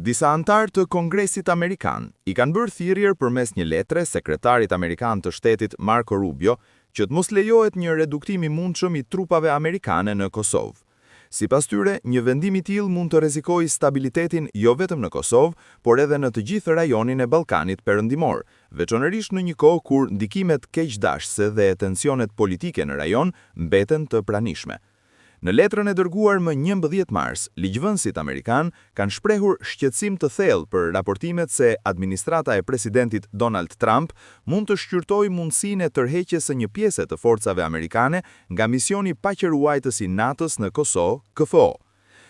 Disa antar të Kongresit Amerikan I kanë bërë thirrje përmes një letre sekretarit amerikan të shtetit Marco Rubio që të mos lejohet një reduktim I mundshëm I trupave amerikane në Kosovë. Sipas tyre, një vendim I tillë mund të rrezikojë stabilitetin jo vetëm në Kosovë, por edhe në të gjithë rajonin e Ballkanit Perëndimor, veçanërisht në një kohë kur ndikimet keqdashëse dhe tensionet politike në rajon mbeten të pranishme. Në letrën e dërguar më 11 mars, ligjvënësit amerikan kanë shprehur shqetësim të thellë për raportimet se administrata e presidentit Donald Trump mund të shqyrtojë mundësinë e tërheqjes së një pjese të forcave amerikane nga misioni paqëruajtës I NATO-s në Kosovë, KFO.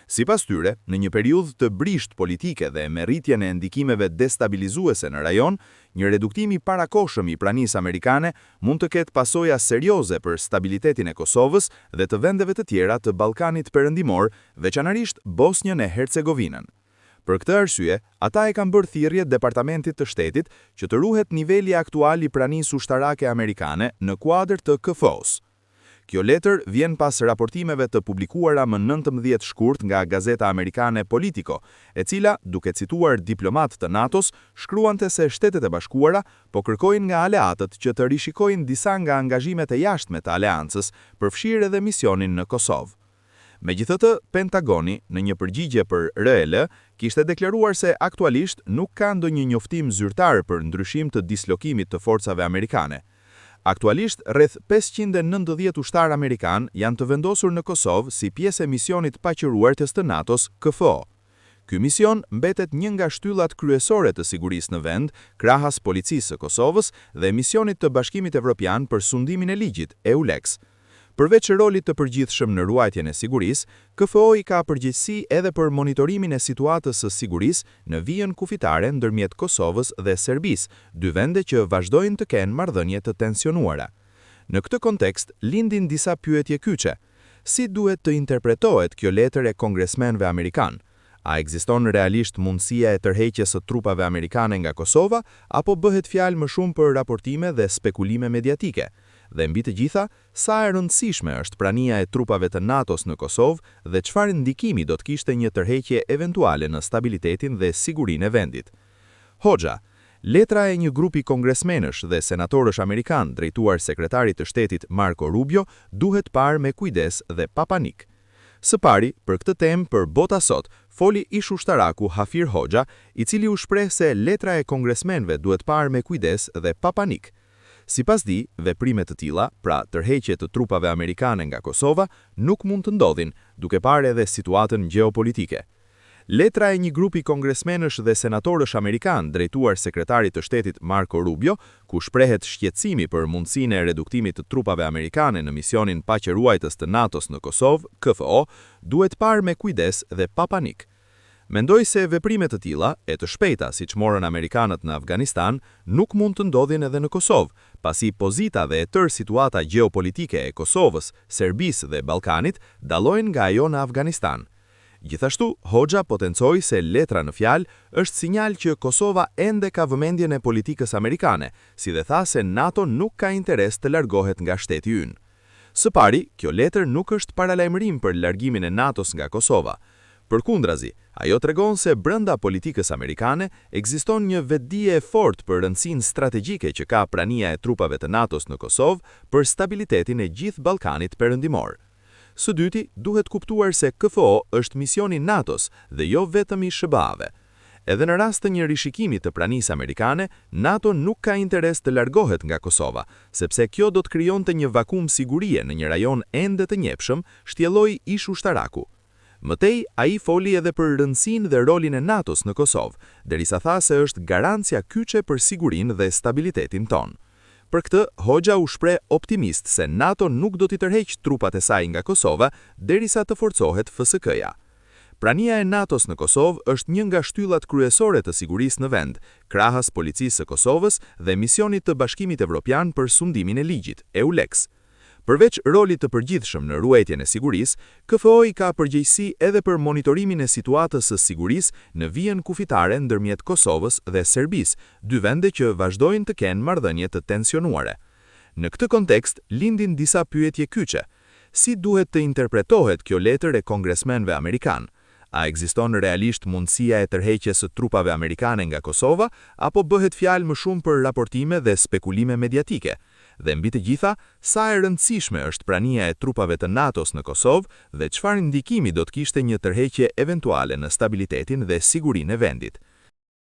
Sipas tyre, në një periudhë të brisht politike dhe me rritjen e ndikimeve destabilizuese në rajon, një reduktim I parakohshëm I pranisë amerikane mund të ketë pasoja serioze për stabilitetin e Kosovës dhe të vendeve të tjera të Ballkanit Perëndimor, veçanërisht Bosnjën e Hercegovinën. Për këtë arsye, ata e kanë bërë thirrje Departamentit të Shtetit që të ruhet niveli aktual I pranisë ushtarake amerikane në kuadër të KFO-s. Kjo letër vjen pas raportimeve të publikuara më 19 shkurt nga gazeta amerikane Politico, e cila, duke cituar diplomat të NATO-s, shkruante se Shtetet e Bashkuara po kërkojnë nga aleatët që të rishikojnë disa nga angazhimet e jashtme të aleancës, përfshirë edhe misionin në Kosovë. Megjithatë, Pentagoni, në një përgjigje për RL, kishte deklaruar se aktualisht nuk ka ndonjë njoftim zyrtar për ndryshim të dislokimit të forcave amerikane. Aktualisht, rreth 590 ushtar amerikan janë të vendosur në Kosovë si pjesë e misionit paqëruartës të NATO-s, KFO. Ky mision mbetet një nga shtyllat kryesore të sigurisë në vend, krahas policisë së Kosovës dhe misionit të Bashkimit Evropian për sundimin e ligjit, EULEX. Përveç rolit të përgjithshëm në ruajtjen e sigurisë, KFO I ka përgjegjësi edhe për monitorimin e situatës së sigurisë në vijën kufitare ndërmjet Kosovës dhe Serbisë, dy vende që vazhdojnë të kenë marrëdhënie të tensionuara. Në këtë kontekst, lindin disa pyetje kyçe. Si duhet të interpretohet kjo letër e kongresmenëve amerikan? A ekziston realisht mundësia e tërheqjes së trupave amerikane nga Kosova, apo bëhet fjalë më shumë për raportime dhe spekulime mediatike? Dhe mbi të gjitha, sa e rëndësishme është prania e trupave të NATO-s në Kosovë dhe çfarë ndikimi do të kishte një tërheqje eventuale në stabilitetin dhe sigurinë e vendit. Hoxha, letra e një grupi kongresmenësh dhe senatorësh amerikan drejtuar sekretarit të shtetit Marco Rubio duhet parë me kujdes dhe pa panik. Së pari, për këtë temë për Bota Sot, foli ish ushtaraku Hafir Hoxha, I cili u shpreh se letra e kongresmenëve duhet parë me kujdes dhe pa panik. Sipas tij, veprime të tilla, pra tërheqje të trupave amerikane nga Kosova, nuk mund të ndodhin, duke parë edhe situatën gjeopolitike. Letra e një grupi kongresmenësh dhe senatorësh amerikan drejtuar sekretarit të shtetit Marco Rubio, ku shprehet shqetësimi për mundësinë e reduktimit të trupave amerikane në misionin paqëruajtës të NATO-s në Kosovë, KFO, duhet parë me kujdes dhe pa panik. Mendoj se veprime të tilla, e të shpejta siç morën amerikanët në Afganistan, nuk mund të ndodhin edhe në Kosovë, pasi pozita dhe e tërë situata gjeopolitike e Kosovës, Serbisë dhe Ballkanit dallojnë nga ajo në Afganistan. Gjithashtu, Hoxha potencoi se letra në fjalë është sinjal që Kosova ende ka vëmendjen e politikës amerikane, si dhe tha se NATO nuk ka interes të largohet nga shteti ynë. Së pari, kjo letër nuk është paralajmërim për largimin e NATO-s nga Kosova. Përkundrazi, ajo tregon se brenda politikës amerikane ekziston një vetdije e fortë për rëndësinë strategjike që ka prania e trupave të NATO-s në Kosovë për stabilitetin e gjithë Ballkanit Perëndimor. Së dyti, duhet kuptuar se KFO është misioni NATO-s dhe jo vetëm I SBA-ve. Edhe në rast të një rishikimi të pranisë amerikane, NATO nuk ka interes të largohet nga Kosova, sepse kjo do të krijonte një vakum sigurie në një rajon ende të njepshëm, shtjelloi ish ushtaraku. Mëtej, ai foli edhe për rëndësinë dhe rolin e NATO-s në Kosovë, derisa tha se është garancia kyçe për sigurinë dhe stabilitetin tonë. Për këtë, Hoxha u shpreh optimist se NATO nuk do t'i tërheqë trupat e saj nga Kosova derisa të forcohet FSK-ja. Prania e NATO-s në Kosovë është një nga shtyllat kryesore të sigurisë në vend, krahas policisë së Kosovës dhe misionit të Bashkimit Evropian për sundimin e ligjit, EULEX. Përveç rolit të përgjithshëm në ruajtjen e sigurisë, KFO I ka përgjegjësi edhe për monitorimin e situatës së sigurisë në vijën kufitare ndërmjet Kosovës dhe Serbisë, dy vende që vazhdojnë të kenë marrëdhënie të tensionuara. Në këtë kontekst, lindin disa pyetje kyçe. Si duhet të interpretohet kjo letër e kongresmenëve amerikan? A ekziston realisht mundësia e tërheqjes së trupave amerikane nga Kosova, apo bëhet fjalë më shumë për raportime dhe spekulime mediatike? Dhe mbi të gjitha, sa e rëndësishme është prania e trupave të NATO-s në Kosovë dhe çfarë ndikimi do të kishte një tërheqje eventuale në stabilitetin dhe sigurinë e vendit?